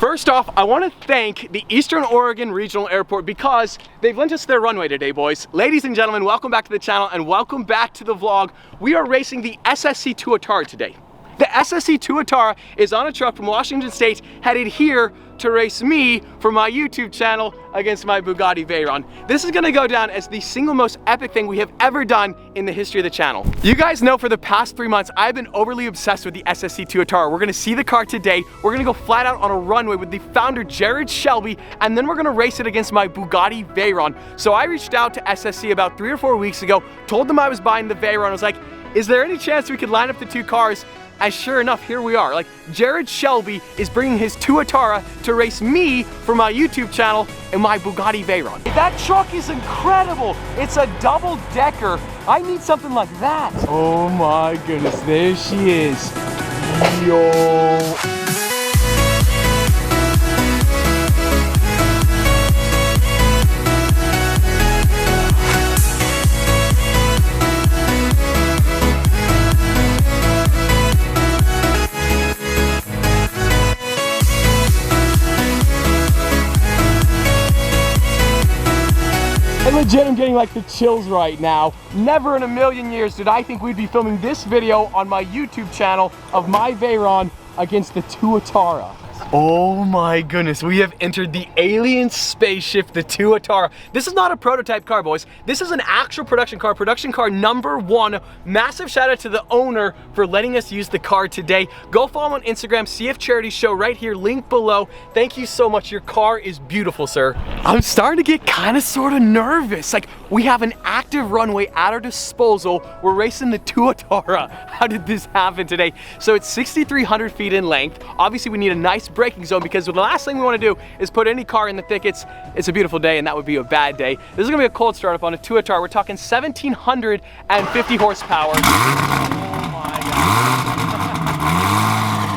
First off, I want to thank the Eastern Oregon Regional Airport because they've lent us their runway today, boys. Ladies and gentlemen, welcome back to the channel and welcome back to the vlog. We are racing the SSC Tuatara today. The SSC Tuatara is on a truck from Washington State headed here to race me for my YouTube channel against my Bugatti Veyron. This is gonna go down as the single most epic thing we have ever done in the history of the channel. You guys know for the past 3 months, I've been overly obsessed with the SSC Tuatara. We're gonna see the car today. We're gonna go flat out on a runway with the founder, Jared Shelby, and then we're gonna race it against my Bugatti Veyron. So I reached out to SSC about 3 or 4 weeks ago, told them I was buying the Veyron. I was like, is there any chance we could line up the two cars? And sure enough, here we are. Like, Jared Shelby is bringing his Tuatara to race me for my YouTube channel in my Bugatti Veyron. That truck is incredible. It's a double decker. I need something like that. Oh my goodness, there she is. Yo. And legit, I'm getting like the chills right now. Never in a million years did I think we'd be filming this video on my YouTube channel of my Veyron against the Tuatara. Oh my goodness, we have entered the alien spaceship, the Tuatara. This is not a prototype car, boys. This is an actual production car #1. Massive shout out to the owner for letting us use the car today. Go follow him on Instagram, CF Charities show right here, link below. Thank you so much, your car is beautiful, sir. I'm starting to get kind of sort of nervous. Like, we have an active runway at our disposal. We're racing the Tuatara. How did this happen today? So it's 6,300 feet in length. Obviously we need a nice braking zone because the last thing we want to do is put any car in the thickets. It's a beautiful day and that would be a bad day. This is gonna be a cold start up on a Tuatara. We're talking 1,750 horsepower. Oh my God.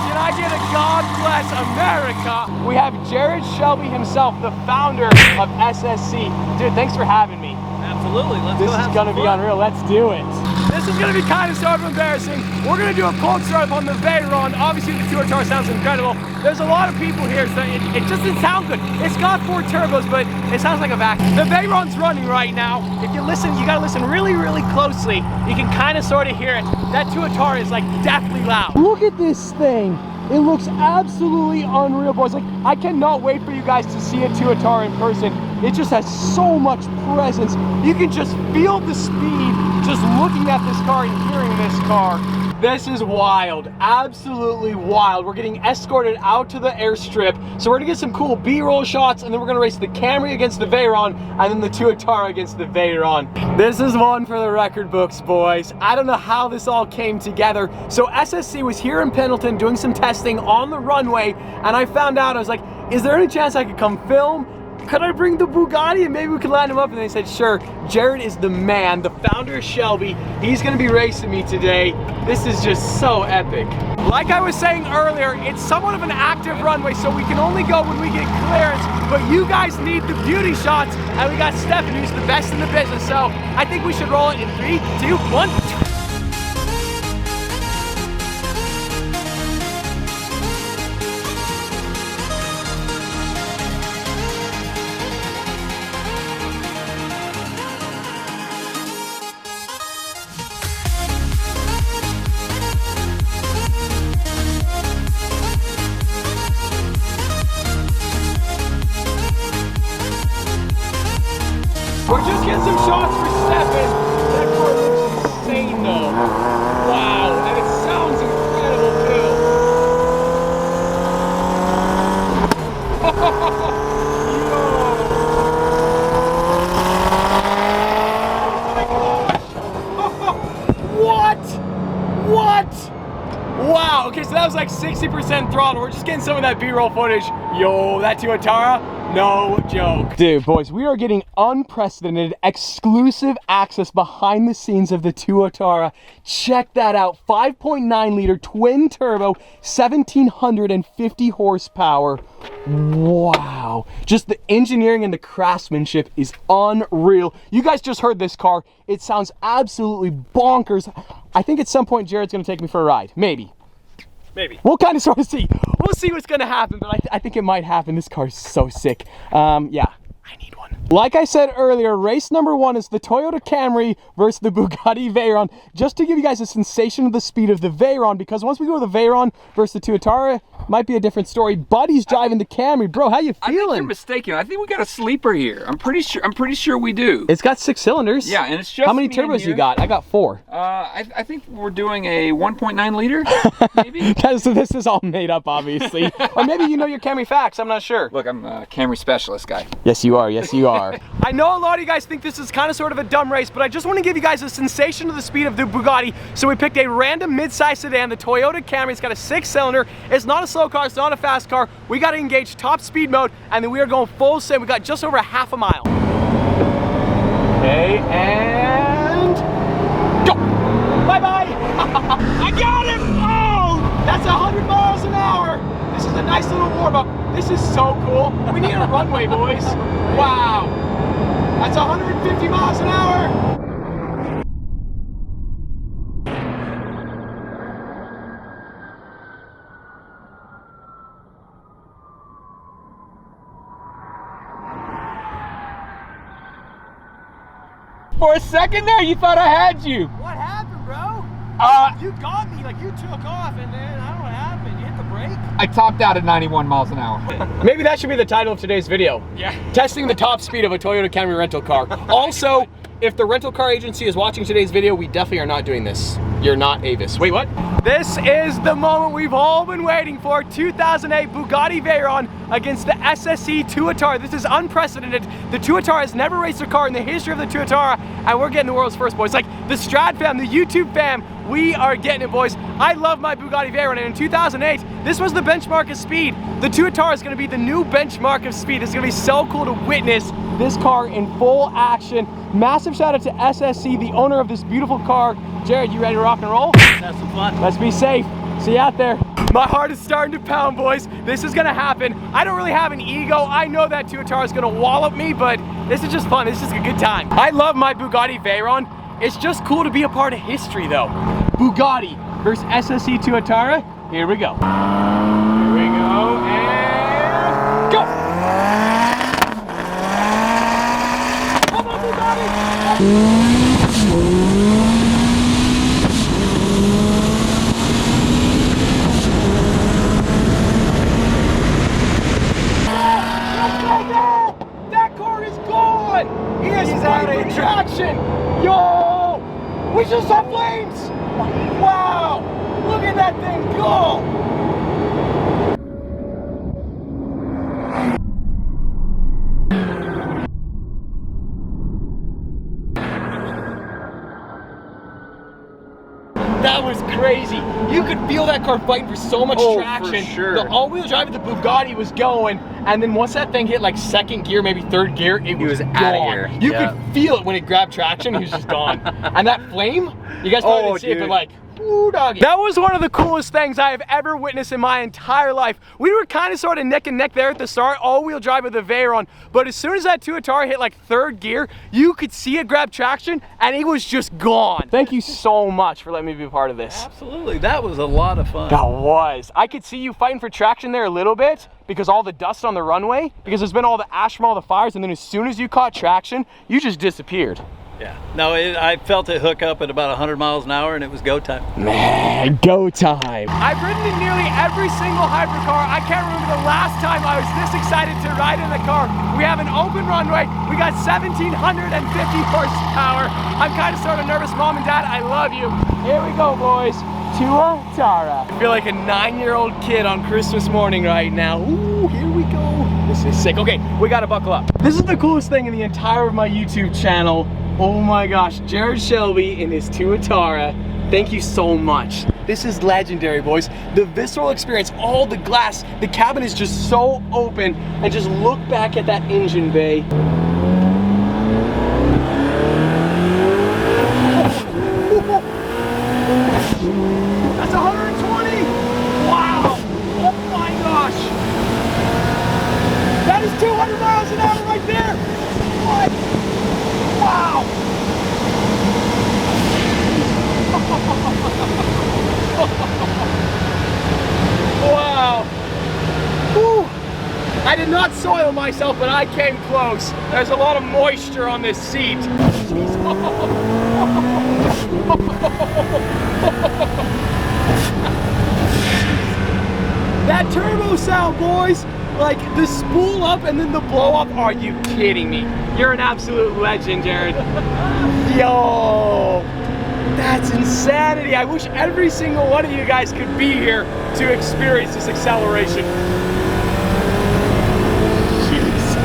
Can I get a God bless America? We have Jared Shelby himself, the founder of SSC. Dude, thanks for having me. Absolutely, let's go. This is gonna be unreal, let's do it. This is gonna be kind of sort of embarrassing. We're gonna do a cold start on the Veyron. Obviously the Tuatara sounds incredible. There's a lot of people here, so it just doesn't sound good. It's got 4 turbos, but it sounds like a vacuum. The Veyron's running right now. If you listen, you gotta listen really, really closely. You can kind of sort of hear it. That Tuatara is like deathly loud. Look at this thing. It looks absolutely unreal, boys. Like, I cannot wait for you guys to see a Tuatara in person. It just has so much presence. You can just feel the speed just looking at this car and hearing this car. This is wild, absolutely wild. We're getting escorted out to the airstrip. So we're gonna get some cool B-roll shots and then we're gonna race the Camry against the Veyron and then the Tuatara against the Veyron. This is one for the record books, boys. I don't know how this all came together. So SSC was here in Pendleton doing some testing on the runway and I found out, I was like, is there any chance I could come film? Could I bring the Bugatti and maybe we could line him up? And they said, sure. Jared is the man, the founder of Shelby. He's gonna be racing me today. This is just so epic. Like I was saying earlier, it's somewhat of an active runway, so we can only go when we get clearance, but you guys need the beauty shots, and we got Stefan, who's the best in the business, so I think we should roll it in 3, 2, 1. We're just getting some shots for Stefan. That car looks insane though. Wow, and it sounds incredible too. What? Wow, okay, so that was like 60% throttle. We're just getting some of that B-roll footage. Yo, that Tuatara, no joke. Dude, boys, we are getting unprecedented exclusive access behind the scenes of the Tuatara. Check that out, 5.9 liter twin turbo, 1,750 horsepower. Wow, just the engineering and the craftsmanship is unreal. You guys just heard this car. It sounds absolutely bonkers. I think at some point Jared's gonna take me for a ride, maybe. We'll kind of sort of see. We'll see what's gonna happen, but I think it might happen. This car's so sick. Yeah, I need one. Like I said earlier, race number 1 is the Toyota Camry versus the Bugatti Veyron. Just to give you guys a sensation of the speed of the Veyron, because once we go to the Veyron versus the Tuatara, might be a different story. Buddy's driving the Camry. Bro, how you feeling? I think you're mistaken. I think we got a sleeper here. I'm pretty sure we do. It's got 6 cylinders. Yeah, and it's just How many turbos you got? I got 4. I think we're doing a 1.9 liter, maybe. So this is all made up, obviously. Or maybe you know your Camry facts. I'm not sure. Look, I'm a Camry specialist guy. Yes, you are. Yes, you are. I know a lot of you guys think this is kind of sort of a dumb race, but I just want to give you guys a sensation of the speed of the Bugatti. So we picked a random mid-size sedan, the Toyota Camry. It's got a 6-cylinder. It's not a slow car. It's not a fast car. We got to engage top speed mode, and then we are going full send. We got just over a half a mile. Okay, and go. Bye-bye. I got him. Oh, that's 100 miles an hour. This is a nice little warm-up. This is so cool. We need a runway, boys. Wow. That's 150 miles an hour. For a second there, you thought I had you. What happened, bro? You got me, like you took off, and then I don't know what happened. You hit the brake? I topped out at 91 miles an hour. Maybe that should be the title of today's video. Yeah. Testing the top speed of a Toyota Camry rental car. Also, if the rental car agency is watching today's video, we definitely are not doing this. You're not Avis. Wait, what? This is the moment we've all been waiting for. 2008 Bugatti Veyron against the SSC Tuatara. This is unprecedented. The Tuatara has never raced a car in the history of the Tuatara, and we're getting the world's first, boys. Like the Strad fam, the YouTube fam, we are getting it, boys. I love my Bugatti Veyron, and in 2008, this was the benchmark of speed. The Tuatara is gonna be the new benchmark of speed. It's gonna be so cool to witness this car in full action. Massive shout out to SSC, the owner of this beautiful car. Jared, you ready to rock and roll? Have some fun. Let's be safe. See you out there. My heart is starting to pound, boys. This is gonna happen. I don't really have an ego. I know that Tuatara is gonna wallop me, but this is just fun. This is just a good time. I love my Bugatti Veyron. It's just cool to be a part of history, though. Bugatti versus SSC Tuatara. Here we go. Here we go, and go! Come on, Bugatti! That car is gone! He has fighting for traction! Yo! We just saw flames! Wow! Look at that thing go! That was crazy. You could feel that car fighting for so much traction. For sure. The all-wheel drive of the Bugatti was going, and then once that thing hit like second gear, maybe third gear, it was gone. out of here. You could feel it when it grabbed traction. He was just gone. And that flame, you guys probably didn't see it, but like, ooh, doggy. That was one of the coolest things I have ever witnessed in my entire life. We were kind of sort of neck and neck there at the start, all-wheel drive with the Veyron, but as soon as that Tuatara hit like third gear, you could see it grab traction, and it was just gone. Thank you so much for letting me be a part of this. Absolutely, that was a lot of fun. That was. I could see you fighting for traction there a little bit because all the dust on the runway, because there's been all the ash from all the fires, and then as soon as you caught traction, you just disappeared. Yeah, no, I felt it hook up at about 100 miles an hour, and it was go time. Man, go time. I've ridden in nearly every single hypercar. I can't remember the last time I was this excited to ride in the car. We have an open runway. We got 1,750 horsepower. I'm kind of sort of nervous. Mom and Dad, I love you. Here we go, boys. Tuatara. I feel like a 9-year-old kid on Christmas morning right now. Ooh, here we go. This is sick. Okay, we gotta buckle up. This is the coolest thing in the entire of my YouTube channel. Oh my gosh, Jared Shelby in his Tuatara. Thank you so much. This is legendary, boys. The visceral experience, all the glass, the cabin is just so open, and just look back at that engine bay. That's 120! Wow! Oh my gosh! That is 200 miles an hour right there! What? Wow! Wow! I did not soil myself, but I came close. There's a lot of moisture on this seat. That turbo sound, boys! Like the spool up and then the blow up. Are you kidding me? You're an absolute legend, Jared. Yo, that's insanity. I wish every single one of you guys could be here to experience this acceleration. Jeez.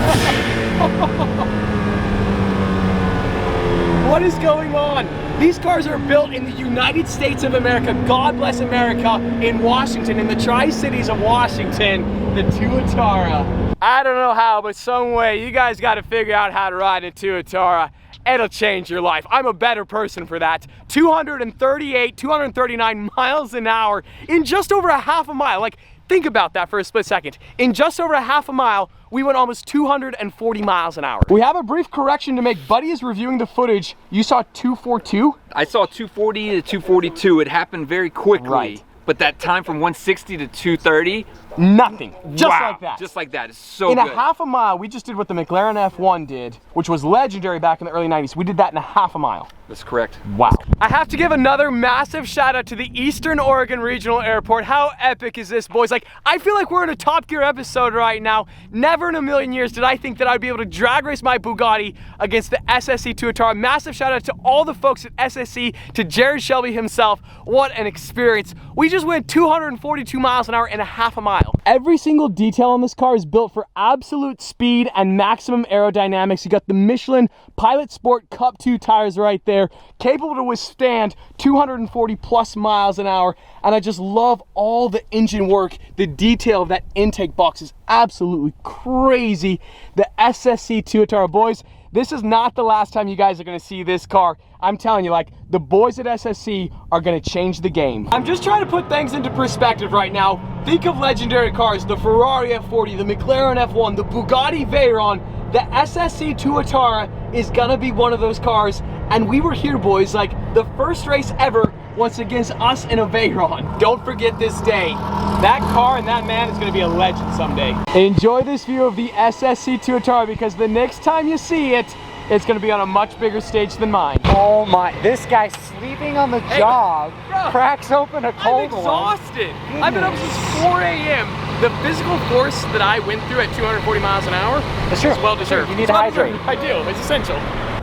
What is going on? These cars are built in the United States of America. God bless America, in Washington, in the Tri-Cities of Washington, the Tuatara. I don't know how, but some way you guys got to figure out how to ride a Tuatara. It'll change your life. I'm a better person for that. 239 miles an hour in just over a half a mile. Like, think about that for a split second. In just over a half a mile, we went almost 240 miles an hour. We have a brief correction to make. Buddy is reviewing the footage. You saw 242? I saw 240 to 242. It happened very quickly. Right. But that time from 160 to 230, nothing. Just wow, like that. Just like that. It's so in good. A half a mile, we just did what the McLaren F1 did, which was legendary back in the early 90s. We did that in a half a mile. That's correct. Wow. I have to give another massive shout out to the Eastern Oregon Regional Airport. How epic is this, boys? Like, I feel like we're in a Top Gear episode right now. Never in a million years did I think that I'd be able to drag race my Bugatti against the SSC Tuatara. Massive shout out to all the folks at SSC, to Jared Shelby himself. What an experience. We just went 242 miles an hour in a half a mile. Every single detail on this car is built for absolute speed and maximum aerodynamics. You got the Michelin Pilot Sport Cup 2 tires right there, capable to withstand 240 plus miles an hour. And I just love all the engine work. The detail of that intake box is absolutely crazy. The SSC Tuatara, boys, this is not the last time you guys are gonna see this car. I'm telling you, like, the boys at SSC are gonna change the game. I'm just trying to put things into perspective right now. Think of legendary cars, the Ferrari F40, the McLaren F1, the Bugatti Veyron. The SSC Tuatara is gonna be one of those cars, and we were here, boys, like the first race ever once against us in a Veyron. Don't forget this day. That car and that man is gonna be a legend someday. Enjoy this view of the SSC Tuatara, because the next time you see it, it's gonna be on a much bigger stage than mine. Oh my, this guy's sleeping on the job, bro, cracks open a cold I'm exhausted. I've been up since 4 a.m. The physical force that I went through at 240 miles an hour is well deserved. You need to hydrate. I do, it's essential.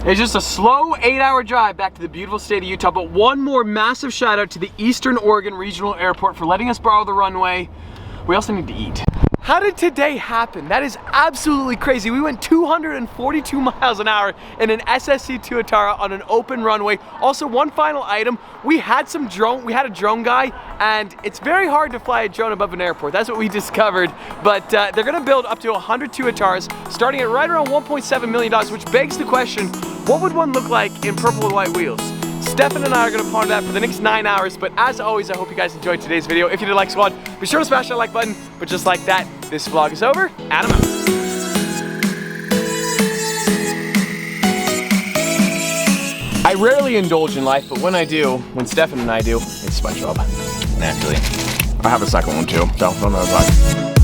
It's just a slow 8-hour drive back to the beautiful state of Utah, but one more massive shout out to the Eastern Oregon Regional Airport for letting us borrow the runway. We also need to eat. How did today happen? That is absolutely crazy. We went 242 miles an hour in an SSC Tuatara on an open runway. Also, one final item, we had a drone guy, and it's very hard to fly a drone above an airport. That's what we discovered. But they're gonna build up to 100 Tuataras, starting at right around $1.7 million, which begs the question, what would one look like in purple and white wheels? Stefan and I are gonna ponder that for the next 9 hours, but as always, I hope you guys enjoyed today's video. If you did, like squad, be sure to smash that like button. But just like that, this vlog is over, and I'm out. I rarely indulge in life, but when I do, when Stefan and I do, it's SpongeBob. Naturally. I have a second one too, so don't know about it.